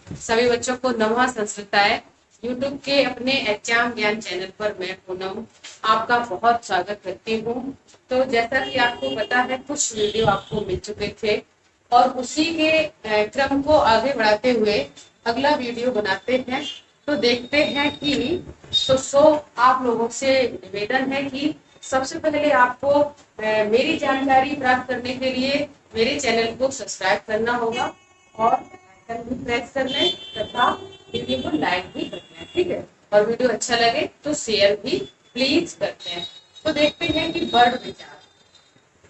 सभी बच्चों को नमः संस्कृताय। यूट्यूब के अपने एग्जाम ज्ञान चैनल पर मैं पूनम आपका बहुत स्वागत करती हूँ। तो जैसा कि आपको पता है, कुछ वीडियो आपको मिल चुके थे और उसी के क्रम को आगे बढ़ाते हुए अगला वीडियो बनाते हैं। तो देखते हैं कि सो आप लोगों से निवेदन है कि सबसे पहले आपको मेरी जानकारी प्राप्त करने के लिए मेरे चैनल को सब्सक्राइब करना होगा और आइकन भी प्रेस कर लें तथा वीडियो को लाइक भी कर लें, ठीक है। और वीडियो अच्छा लगे तो शेयर भी प्लीज करते हैं। तो देखते हैं कि वर्ण विचार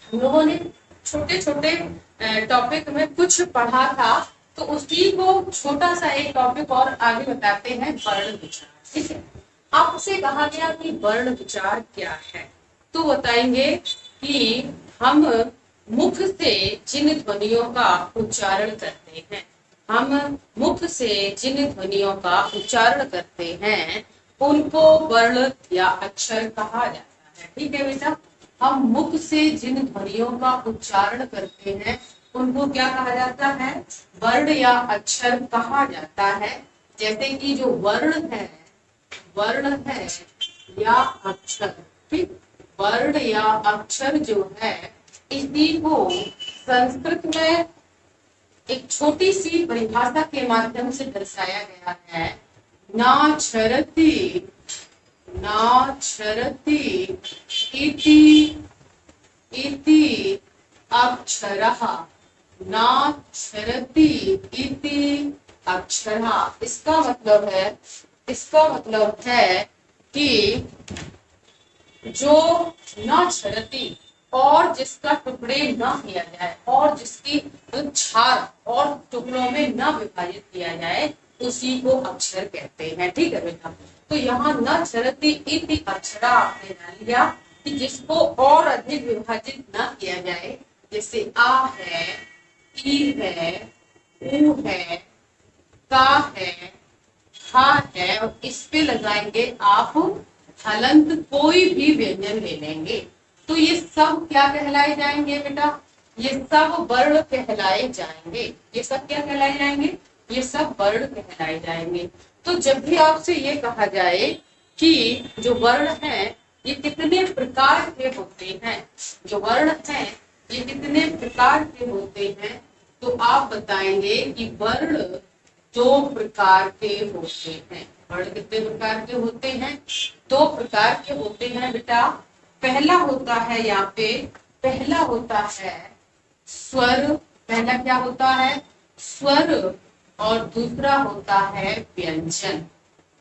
हम लोगों ने छोटे छोटे टॉपिक में कुछ पढ़ा था, तो उसी को छोटा सा एक टॉपिक और आगे बताते हैं, वर्ण विचार, ठीक है। आपसे कहा गया कि वर्ण विचार क्या है, तो बताएंगे कि हम मुख से जिन ध्वनियों का उच्चारण करते हैं, हम मुख से जिन ध्वनियों का उच्चारण करते हैं उनको वर्ण या अक्षर कहा जाता है, ठीक है बेटा। हम मुख से जिन ध्वनियों का उच्चारण करते हैं उनको क्या कहा जाता है, वर्ण या अक्षर कहा जाता है। जैसे कि जो वर्ण है या अक्षर, ठीक। वर्ण या अक्षर जो है इसी को संस्कृत में एक छोटी सी परिभाषा के माध्यम से दर्शाया गया है। नाक्षरति इति अक्षरः, नाक्षरति इति अक्षरः। इसका मतलब है कि जो न क्षरति और जिसका टुकड़े न किया जाए और जिसकी क्षार और टुकड़ों में न विभाजित किया जाए उसी को अक्षर कहते हैं, ठीक है बेटा। तो यहाँ न क्षरति इति अक्षरा आपने जान लिया कि जिसको और अधिक विभाजित न किया जाए, जैसे आ है, ई है, ऊ है, का है, खा है, और इस पे लगाएंगे आप हलंत, कोई भी व्यंजन ले लेंगे तो ये सब क्या कहलाए जाएंगे बेटा, ये सब वर्ण कहलाए जाएंगे। ये सब क्या कहलाए जाएंगे, ये सब वर्ण कहलाए जाएंगे। तो जब भी आपसे ये कहा जाए कि जो वर्ण है ये कितने प्रकार के होते हैं, जो वर्ण है ये कितने प्रकार के होते हैं, तो आप बताएंगे कि वर्ण 2 प्रकार के होते हैं। वर्ण कितने प्रकार के होते हैं, 2 प्रकार के होते हैं बेटा। पहला होता है यहाँ पे, पहला होता है स्वर, पहला क्या होता है, स्वर, और दूसरा होता है व्यंजन।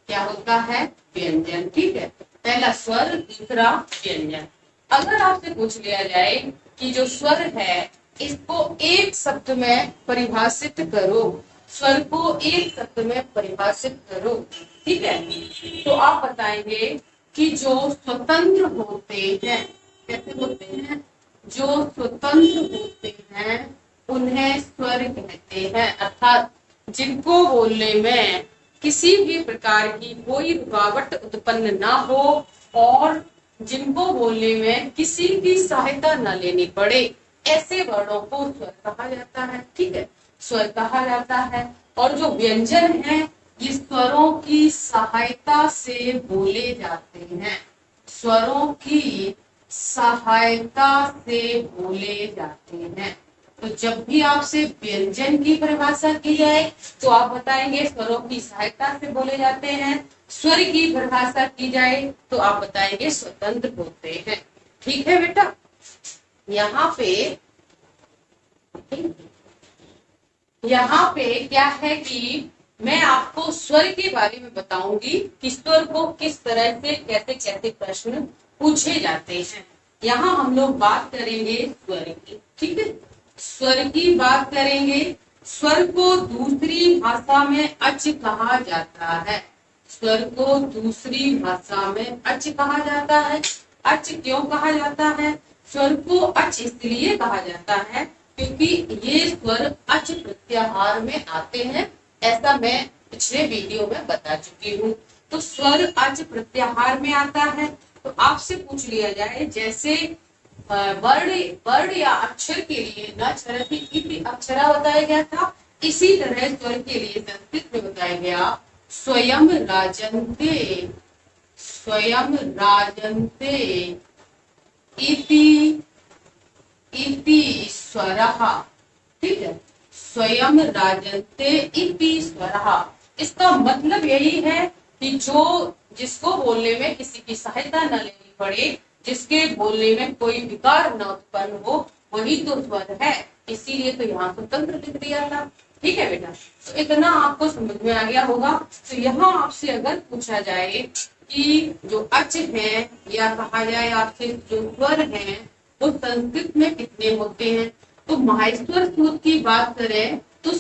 क्या होता है, व्यंजन, ठीक है। पहला स्वर, दूसरा व्यंजन। अगर आपसे पूछ लिया जाए कि जो स्वर है इसको एक शब्द में परिभाषित करो, स्वर को एक शब्द में परिभाषित करो, ठीक है, तो आप बताएंगे कि जो स्वतंत्र होते हैं, कैसे होते हैं, जो स्वतंत्र होते हैं उन्हें स्वर कहते हैं। अर्थात जिनको बोलने में किसी भी प्रकार की कोई रुकावट उत्पन्न ना हो और जिनको बोलने में किसी की सहायता न लेनी पड़े, ऐसे वर्णों को स्वर कहा जाता है, ठीक है, स्वर कहा जाता है। और जो व्यंजन है ये स्वरों की सहायता से बोले जाते हैं, स्वरों की सहायता से बोले जाते हैं। तो जब भी आपसे व्यंजन की परिभाषा की जाए तो आप बताएंगे स्वरों की सहायता से बोले जाते हैं, स्वर की परिभाषा की जाए तो आप बताएंगे स्वतंत्र होते हैं, ठीक है बेटा। यहाँ पे क्या है कि मैं आपको स्वर के बारे में बताऊंगी कि स्वर को किस तरह से कैसे कैसे प्रश्न पूछे जाते हैं। यहाँ हम लोग बात करेंगे स्वर की, ठीक है, स्वर की बात करेंगे। स्वर को दूसरी भाषा में अच कहा जाता है, स्वर को दूसरी भाषा में अच कहा जाता है। अच क्यों कहा जाता है, स्वर को अच इसलिए कहा जाता है क्योंकि ये स्वर अच प्रत्याहार में आते हैं, ऐसा मैं पिछले वीडियो में बता चुकी हूँ। तो स्वर अच प्रत्याहार में आता है। तो आपसे पूछ लिया जाए जैसे वर्ण या अक्षर के लिए न क्षरति इति अक्षरा बताया गया था, इसी तरह स्वर के लिए संस्कृत गया स्वयं राजन्ते, स्वयं राजन्ते इति, इति स्वरः। ठीक है, स्वयं राजन्ते इति स्वरः। इसका मतलब यही है कि जो जिसको बोलने में किसी की सहायता न लेनी पड़े, जिसके बोलने में कोई विकार न उत्पन्न हो, वही तो स्वर है। इसीलिए तो यहाँ स्वतंत्र लिख दिया था। ठीक है बेटा, तो इतना आपको समझ में आ गया होगा। तो यहाँ आपसे अगर पूछा जाए कि जो अच है या कहा जाए आपसे जो स्वर है वो संस्कृत में कितने होते हैं, तो माहेश्वर सूत्र की बात करें तो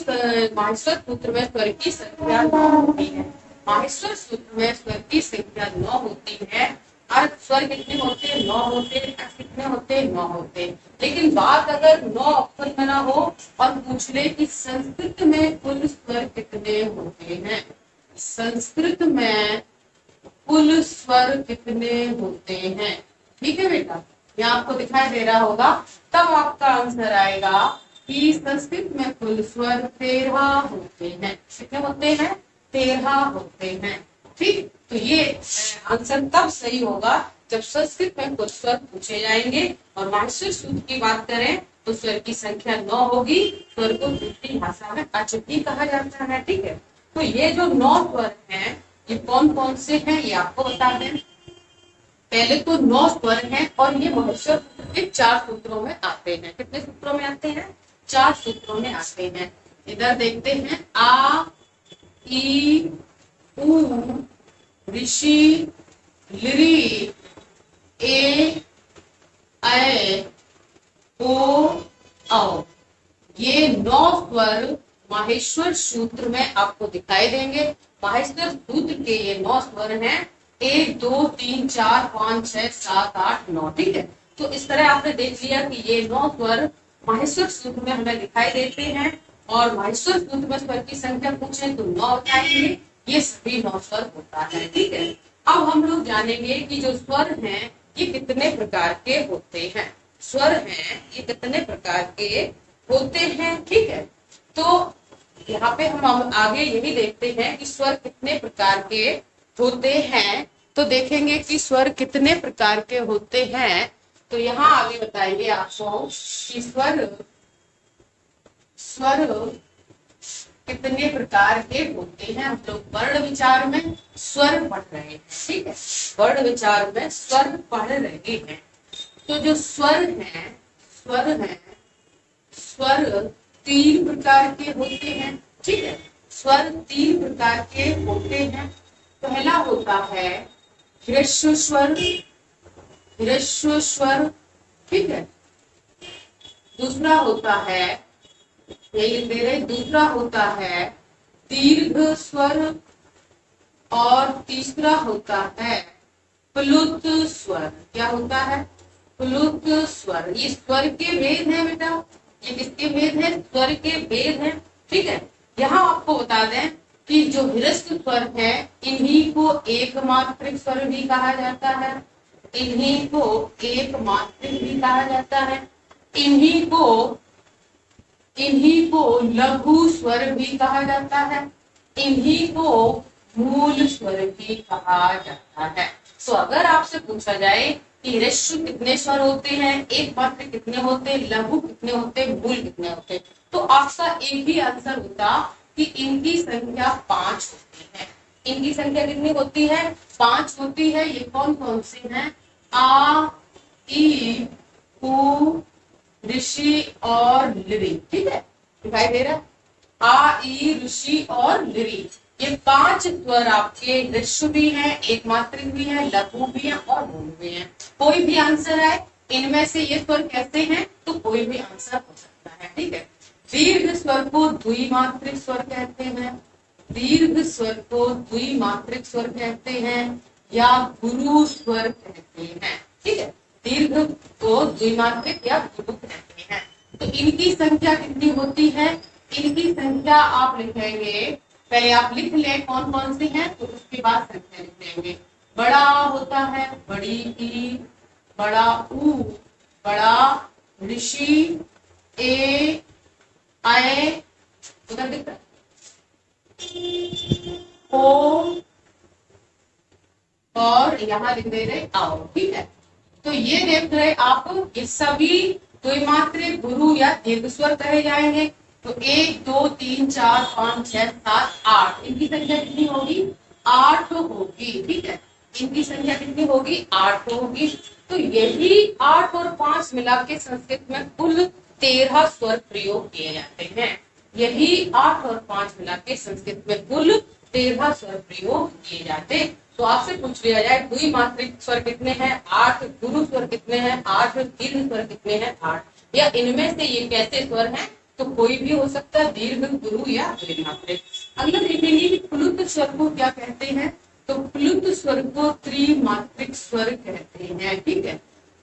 माहेश्वर सूत्र में स्वर की संख्या 9 होती है। माहेश्वर सूत्र में स्वर की संख्या 9 होती है। अर्थ स्वर कितने होते हैं? 9 होते हैं। कितने होते हैं? 9 होते हैं। लेकिन बात अगर 9 अक्षर में ना हो और पूछ ले कि संस्कृत में कुल स्वर कितने होते हैं, संस्कृत में कुल स्वर कितने होते हैं, ठीक है बेटा, यहाँ आपको दिखाई दे रहा होगा, तब आपका आंसर आएगा कि संस्कृत में कुल स्वर 13 होते हैं। कितने होते हैं? 13 होते हैं। ठीक, तो ये आंसर तब सही होगा जब संस्कृत में कुल स्वर पूछे जाएंगे। और माहेश्वर सूत्र की बात करें तो स्वर की संख्या 9 होगी। स्वर को दूसरी भाषा में अच भी कहा जाता है। ठीक है, तो ये जो 9 स्वर हैं ये कौन कौन से हैं ये आपको बता दें। पहले तो 9 स्वर हैं और ये माहेश्वर सूत्र के 4 सूत्रों में आते हैं। कितने सूत्रों में आते हैं? 4 सूत्रों में आते हैं। इधर देखते हैं, आ ई उ ऋषि लिरि ए ऐ ओ औ। ये 9 स्वर माहेश्वर सूत्र में आपको दिखाई देंगे। माहेश्वर सूत्र के ये 9 स्वर हैं, 1 2 3 4 5 6 7 8 9। ठीक है, तो इस तरह आपने देख लिया कि ये 9 स्वर माहेश्वर सूत्र में हमें दिखाई देते हैं। और माहेश्वर सूत्र में स्वर की संख्या पूछे तो 9 बताएंगे। ये सभी 9 स्वर होता है। ठीक है, अब हम लोग जानेंगे कि जो स्वर हैं ये कितने प्रकार के होते हैं। स्वर हैं ये कितने प्रकार के होते हैं। ठीक है, तो यहाँ पे हम आगे यही देखते हैं कि स्वर कितने प्रकार के होते हैं। तो देखेंगे कि स्वर कितने प्रकार के होते हैं। तो यहाँ आगे बताएंगे आपको कि स्वर कितने प्रकार के होते हैं। हम लोग वर्ण विचार में स्वर पढ़ रहे हैं। ठीक है, वर्ण विचार में स्वर पढ़ रहे हैं। तो जो स्वर स्वर 3 प्रकार के होते हैं। ठीक है, स्वर 3 प्रकार के होते हैं। पहला होता है ह्रस्व स्वर, ठीक है। दूसरा होता है, यही दे रहे, दूसरा होता है दीर्घ स्वर और तीसरा होता है प्लुत स्वर। क्या होता है? प्लुत स्वर। ये स्वर के भेद है बेटा, ये किसके भेद है? स्वर के भेद है। ठीक है, यहाँ आपको बता दें कि जो ह्रस्व स्वर है इन्हीं को एक मात्रिक स्वर भी कहा जाता है। इन्हीं को एक मात्रिक भी कहा जाता है। इन्हीं को लघु स्वर भी कहा जाता है। इन्हीं को मूल स्वर भी कहा जाता है। तो अगर आपसे पूछा जाए कि ह्रस्व कितने स्वर होते हैं, एक मात्रिक कितने होते हैं, लघु कितने होते हैं, मूल कितने होते हैं, तो आपका एक ही आंसर होता कि इनकी संख्या 5 होती है। इनकी संख्या कितनी होती है? 5 होती है। ये कौन कौन से हैं? आ ई उ ऋषि और लिरि। ठीक है, दिखाई दे रहा है? आ ई ऋषि और लिरि, ये 5 स्वर आपके ह्रस्व भी हैं, एक मात्रिक भी है, लघु भी है और मूल भी है। कोई भी आंसर है इनमें से ये स्वर कैसे हैं तो कोई भी आंसर हो सकता है। ठीक है, दीर्घ स्वर को द्विमात्रिक स्वर कहते हैं। दीर्घ स्वर को द्विमात्रिक स्वर कहते हैं या गुरु स्वर कहते हैं। ठीक है, दीर्घ को द्विमात्रिक या गुरु कहते हैं। तो इनकी संख्या कितनी होती है? इनकी संख्या आप लिखेंगे, पहले आप लिख ले कौन कौन सी है, तो उसके बाद संख्या लिख लेंगे। बड़ा होता है बड़ी ई, बड़ा ऊ, बड़ा ऋषि, ए ऐ, उधर दिख रहा है ओ, और यहाँ लिख दे रहे आओ। ठीक है, तो ये देख रहे आप, ये सभी द्विमात्रिक गुरु या दीर्घ स्वर कहे जाएंगे। तो 1 2 3 4 5 6 7 8, इनकी संख्या कितनी होगी? 8 होगी। ठीक है, इनकी संख्या कितनी होगी? 8 होगी। तो यही 8 और 5 मिला के संस्कृत में कुल 13 स्वर प्रयोग किए जाते हैं। यही 8 और 5 मिला के संस्कृत में कुल 13 स्वर प्रयोग किए जाते। तो आपसे पूछ लिया जाए द्विमात्रिक स्वर कितने हैं? 8। गुरु स्वर कितने हैं? 8। दीर्घ स्वर कितने हैं? 8। या इनमें से ये कैसे स्वर हैं? तो कोई भी हो सकता है, दीर्घ, गुरु या द्विमात्रिक। अगला देखेंगे कि प्लुत स्वर को क्या कहते हैं। तो प्लुत स्वर को त्रिमात्रिक स्वर कहते हैं। ठीक है,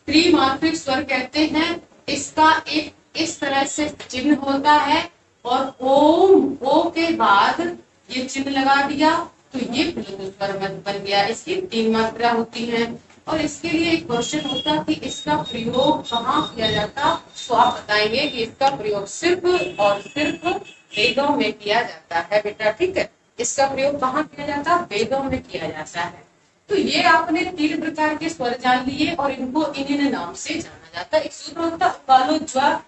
त्रिमात्रिक स्वर कहते हैं। इसका एक इस तरह से चिन्ह होता है और ओम, ओ के बाद ये चिन्ह लगा दिया तो ये प्लुत स्वर बन गया। इसकी 3 मात्रा होती है। और इसके लिए एक क्वेश्चन होता कि इसका प्रयोग कहाँ किया जाता, तो आप बताएंगे कि इसका प्रयोग सिर्फ और सिर्फ वेदों में किया जाता है बेटा। ठीक है, इसका प्रयोग कहाँ किया जाता? वेदों में किया जाता है। तो ये आपने 3 प्रकार के स्वर जान लिए और इनको इन नाम से जाना जाता है। एक सूत्र होता उकालो, ज्वा,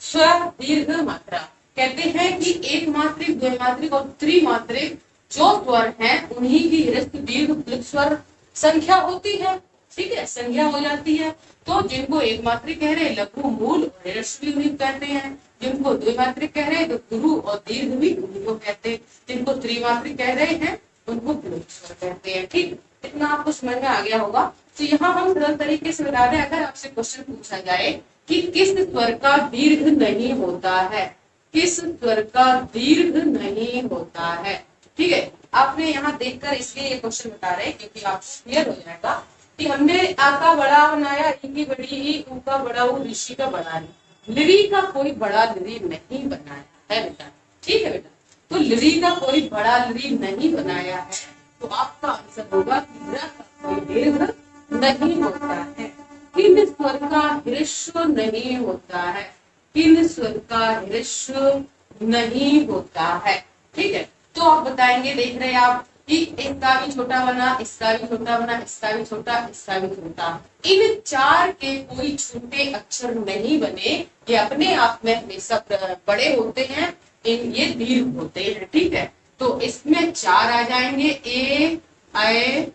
स्व, दीर्घ, मात्रा। कहते हैं कि एक मात्रिक, द्विमात्रिक और त्रिमात्रिक जो स्वर हैं उन्हीं की ह्रस्व, दीर्घ, प्लुत स्वर संख्या होती है। ठीक है, संख्या हो जाती है। तो जिनको एक मात्रिक कह रहे लघु, मूल और ह्रस्व भी उन्हीं कहते हैं। जिनको द्विमात्रिक कह रहे हैं तो गुरु और दीर्घ भी उन्हीं को कहते हैं। जिनको त्रिमात्रिक कह रहे हैं उनको प्लुत स्वर कहते हैं। ठीक, इतना आपको समझ में आ गया होगा। तो यहाँ हम सरल तरीके से बता दें, अगर आपसे क्वेश्चन पूछा जाए कि किस स्वर का दीर्घ नहीं होता है, किस स्वर का दीर्घ नहीं होता है। ठीक है, आपने यहाँ देखकर इसलिए ये क्वेश्चन बता रहे हैं क्योंकि आपको क्लियर हो जाएगा कि हमने आ का बड़ा बनाया, ई की बड़ी ई, ऊ का बड़ा ऊ, ऋषि का बड़ा री। लिरी का कोई बड़ा लिरी नहीं बनाया है बेटा। ठीक है बेटा, तो लिरी का कोई बड़ा लिरी नहीं बनाया है। तो आपका आंसर होगा कि र का कोई दीर्घ नहीं होता है। किन स्वर का ह्रस्व नहीं होता है? किन स्वर का ह्रस्व नहीं होता है? ठीक है, तो आप बताएंगे, देख रहे हैं आप कि इसका भी छोटा बना, इसका भी छोटा बना, इसका भी छोटा, इसका भी छोटा। इन 4 के कोई छोटे अक्षर नहीं बने, ये अपने आप में हमेशा बड़े होते हैं। ये दीर्घ होते हैं। ठीक है, तो इसमें 4 आ जाएंगे, ए, ऐ,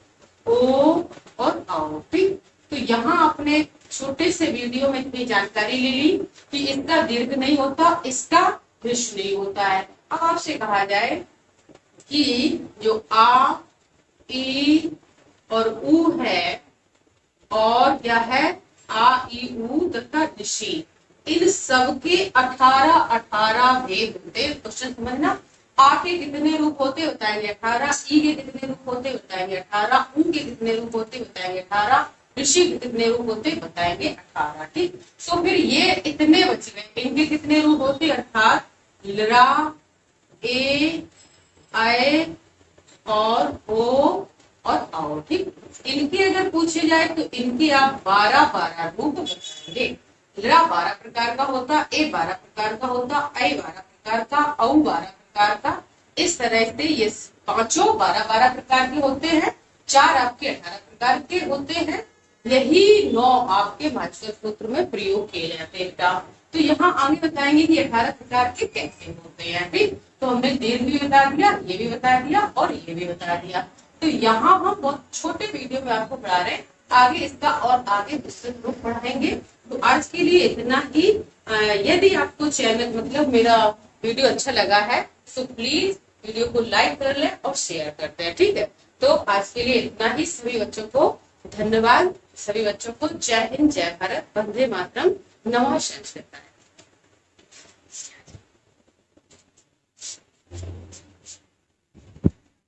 ओ और आओ। ठीक, तो यहाँ आपने छोटे से वीडियो में इतनी जानकारी ले ली कि इसका दीर्घ नहीं होता, इसका ह्रस्व नहीं होता है। अब आपसे कहा जाए कि जो आ, ई और ऊ है और क्या है, आ, ई, ऊ तथा ऋषि, इन सब के 18 भेद होते। क्वेश्चन समझना, आ के कितने रूप होते बताएंगे 18, ई के कितने रूप होते बताएंगे 18, ऊ के कितने रूप होते बताएंगे 18, ऋषि के कितने रूप होते बताएंगे 18। ठीक, तो फिर ये इतने बच गए, इनके कितने रूप होते अर्थात लरा, ए, ऐ और ओ और आओ। ठीक, इनके अगर पूछे जाए तो इनके आप 12 रूप बताएंगे। लरा 12 प्रकार का होता, ए 12 प्रकार का होता, ऐ 12 प्रकार का, औ 12 प्रकार का। इस तरह से ये पांचों 12 प्रकार के होते हैं। 4 आपके 18 प्रकार के होते हैं। यही 9 आपके मात्स्वर सूत्र में प्रयोग किए जाते हैं। तो यहाँ आगे बताएंगे कि 18 प्रकार के कैसे होते हैं। ठीक, तो हमने दीर्घ भी बता दिया, ये भी बता दिया और ये भी बता दिया। तो यहाँ हम बहुत छोटे वीडियो में आपको पढ़ा रहे हैं, आगे इसका और आगे विस्तृत रूप पढ़ाएंगे। तो आज के लिए इतना ही। यदि आपको चैनल मतलब मेरा वीडियो अच्छा लगा है तो प्लीज वीडियो को लाइक कर ले और शेयर करते हैं। ठीक है, तो आज के लिए इतना ही। सभी बच्चों को धन्यवाद। सभी बच्चों को जय हिंद, जय भारत, वंदे मातरम, नमः संस्कृत।